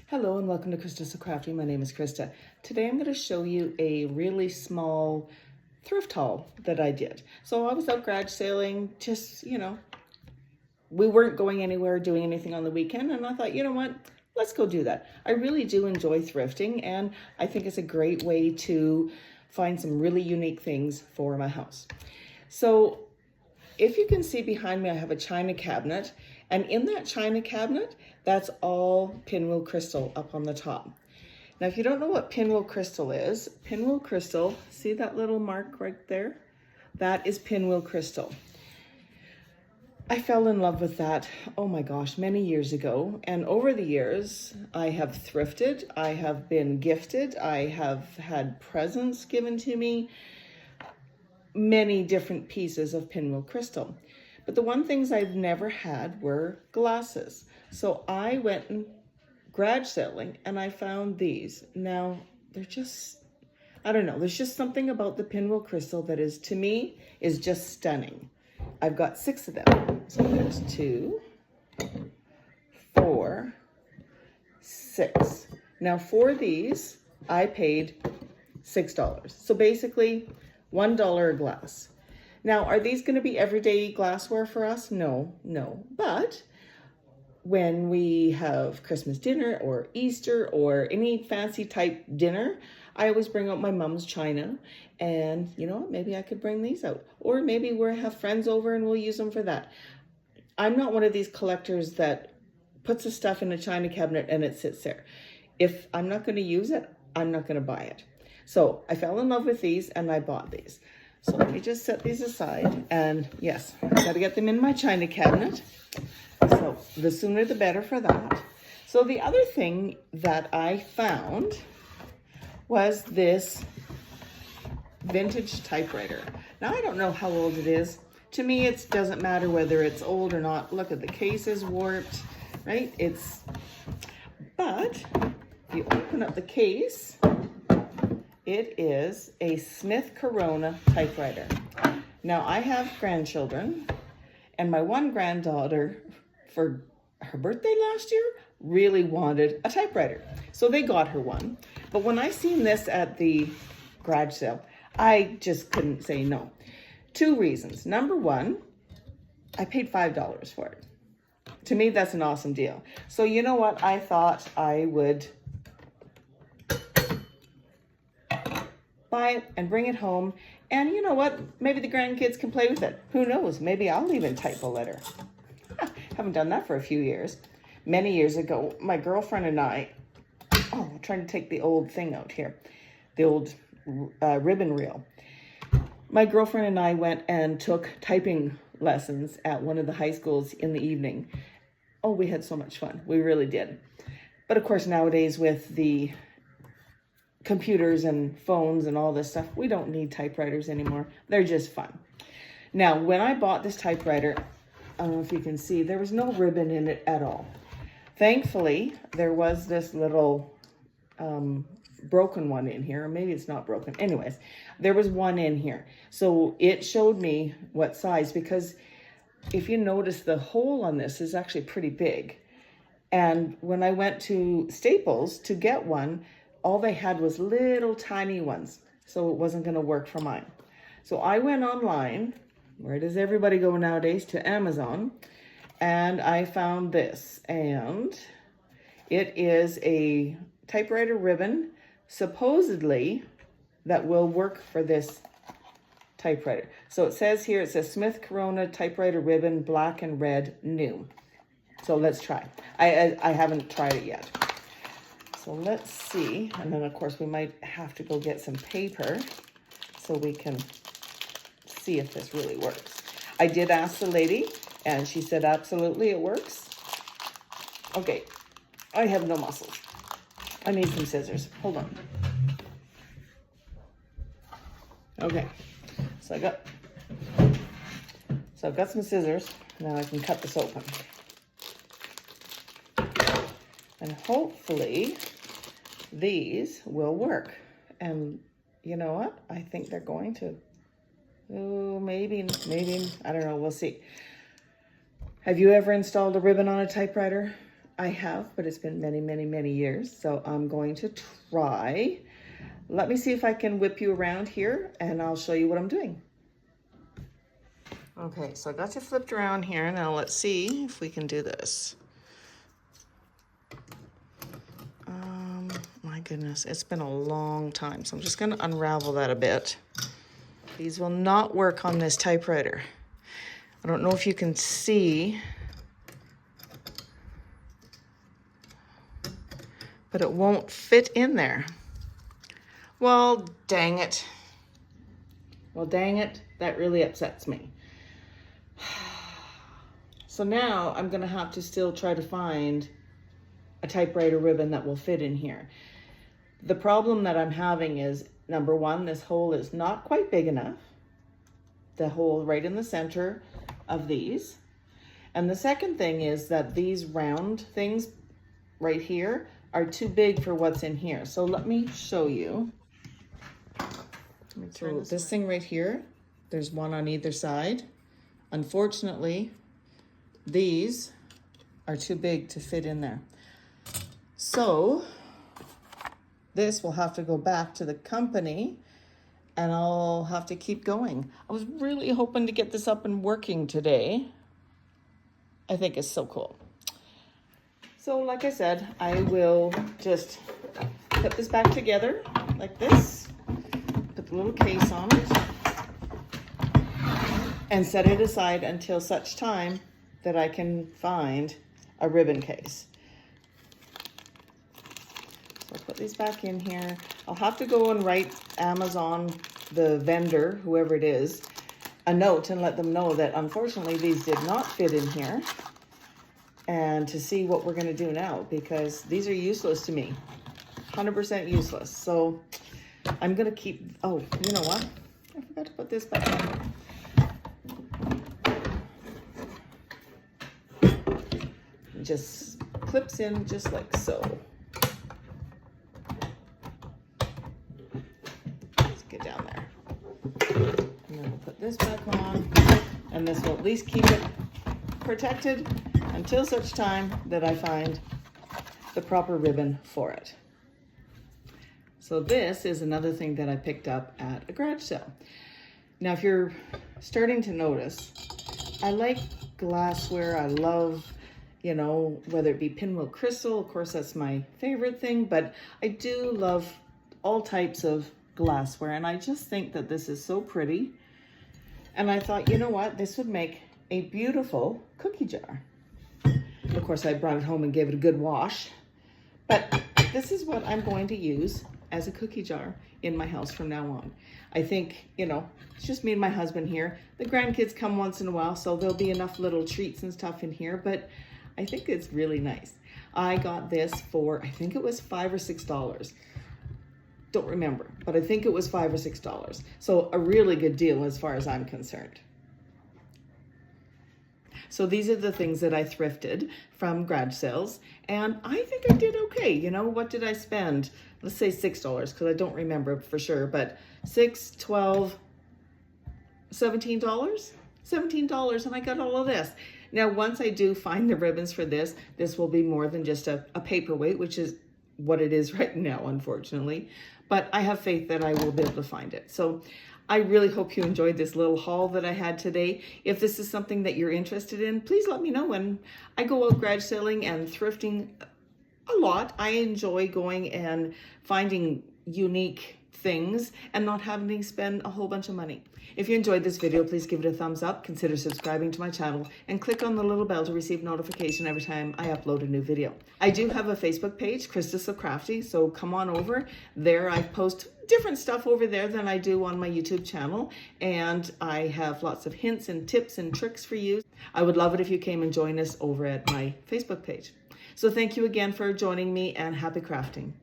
Hello and welcome to Krista's So Crafty. My name is Krista. Today I'm going to show you a really small thrift haul that I did. So I was out garage sailing, just, we weren't going anywhere, doing anything on the weekend, and I thought, you know what, let's go do that. I really do enjoy thrifting, and I think it's a great way to find some really unique things for my house. So if you can see behind me, I have a china cabinet, and in that china cabinet, that's all pinwheel crystal up on the top. Now, if you don't know what pinwheel crystal is, pinwheel crystal, see that little mark right there? That is pinwheel crystal. I fell in love with that, oh my gosh, many years ago. And over the years, I have thrifted, I have been gifted, I have had presents given to me, many different pieces of pinwheel crystal. But the one things I've never had were glasses. So I went and garage selling and I found these. Now, they're just, I don't know, there's just something about the pinwheel crystal that is, to me, is just stunning. I've got 6 of them. So there's 2, 4, 6. Now for these, I paid $6. So basically, $1 a glass. Now, are these going to be everyday glassware for us? No. But when we have Christmas dinner or Easter or any fancy type dinner, I always bring out my mom's china, and maybe I could bring these out. Or maybe we'll have friends over and we'll use them for that. I'm not one of these collectors that puts the stuff in a china cabinet and it sits there. If I'm not going to use it, I'm not going to buy it. So I fell in love with these and I bought these. So let me just set these aside, and yes, I got to get them in my china cabinet. So the sooner the better for that. So the other thing that I found was this vintage typewriter. Now I don't know how old it is. To me, it doesn't matter whether it's old or not. Look at the case is warped, right? But if you open up the case, it is a Smith Corona typewriter. Now, I have grandchildren, and my one granddaughter, for her birthday last year, really wanted a typewriter. So they got her one. But when I seen this at the garage sale, I just couldn't say no. 2 reasons. Number one, I paid $5 for it. To me, that's an awesome deal. So you know what? I thought I would buy it and bring it home, and you know what, maybe the grandkids can play with it. Who knows, maybe I'll even type a letter. Haven't done that for a few years. Many years ago, my girlfriend and I, I'm trying to take the old thing out here, the old ribbon reel. My girlfriend and I went and took typing lessons at one of the high schools in the evening. Oh, we had so much fun, we really did. But of course, nowadays with the computers and phones and all this stuff, we don't need typewriters anymore. They're just fun. Now, when I bought this typewriter, I don't know if you can see, there was no ribbon in it at all. Thankfully, there was this little broken one in here, or maybe it's not broken. Anyways, there was one in here. So it showed me what size, because if you notice, the hole on this is actually pretty big. And when I went to Staples to get one, all they had was little tiny ones, so it wasn't going to work for mine. So I went online. Where does everybody go nowadays? To Amazon. And I found this, and it is a typewriter ribbon, supposedly, that will work for this typewriter. So it says here, it says Smith Corona typewriter ribbon, black and red, new. So let's try. I haven't tried it yet. So let's see, and then of course we might have to go get some paper so we can see if this really works. I did ask the lady, and she said absolutely it works. Okay, I have no muscles. I need some scissors. Hold on. Okay, so I've got some scissors. Now I can cut this open. And hopefully these will work. And you know what? I think they're going to. Oh, maybe, I don't know. We'll see. Have you ever installed a ribbon on a typewriter? I have, but it's been many, many, many years. So I'm going to try. Let me see if I can whip you around here and I'll show you what I'm doing. Okay, so I got you flipped around here. Now let's see if we can do this. My goodness, it's been a long time. So I'm just going to unravel that a bit. These will not work on this typewriter. I don't know if you can see, but it won't fit in there. Well, dang it. Well, dang it. That really upsets me. So now I'm going to have to still try to find a typewriter ribbon that will fit in here. The problem that I'm having is, number one, this hole is not quite big enough. The hole right in the center of these. And the second thing is that these round things right here are too big for what's in here. So let me show you. So this thing right here, there's one on either side. Unfortunately, these are too big to fit in there. So this will have to go back to the company and I'll have to keep going. I was really hoping to get this up and working today. I think it's so cool. So like I said, I will just put this back together like this, put the little case on it, and set it aside until such time that I can find a ribbon case. So I'll put these back in here. I'll have to go and write Amazon, the vendor, whoever it is, a note and let them know that unfortunately these did not fit in here, and to see what we're going to do now, because these are useless to me, 100% useless. So I'm going to keep, oh, you know what? I forgot to put this back on. Just clips in just like so. Let's get down there. And then we'll put this back on, and this will at least keep it protected until such time that I find the proper ribbon for it. So this is another thing that I picked up at a garage sale. Now, if you're starting to notice, I like glassware. I love, you know, whether it be pinwheel crystal, of course that's my favorite thing, but I do love all types of glassware, and I just think that this is so pretty. And I thought, you know what, this would make a beautiful cookie jar. Of course, I brought it home and gave it a good wash, but this is what I'm going to use as a cookie jar in my house from now on. I think, you know, it's just me and my husband here. The grandkids come once in a while, so there'll be enough little treats and stuff in here, but I think it's really nice. I got this for, I think it was $5 or $6. Don't remember, but I think it was $5 or $6. So a really good deal as far as I'm concerned. So these are the things that I thrifted from garage sales, and I think I did okay. You know, what did I spend? Let's say $6, because I don't remember for sure, but $6, $12, $17? $17, and I got all of this. Now, once I do find the ribbons for this, this will be more than just a paperweight, which is what it is right now, unfortunately. But I have faith that I will be able to find it. So I really hope you enjoyed this little haul that I had today. If this is something that you're interested in, please let me know. When I go out garage selling and thrifting a lot, I enjoy going and finding unique things and not having to spend a whole bunch of money. If you enjoyed this video, please give it a thumbs up, consider subscribing to my channel, and click on the little bell to receive notification every time I upload a new video. I do have a Facebook page, Krista So Crafty, so come on over. There I post different stuff over there than I do on my YouTube channel, and I have lots of hints and tips and tricks for you. I would love it if you came and joined us over at my Facebook page. So thank you again for joining me, and happy crafting.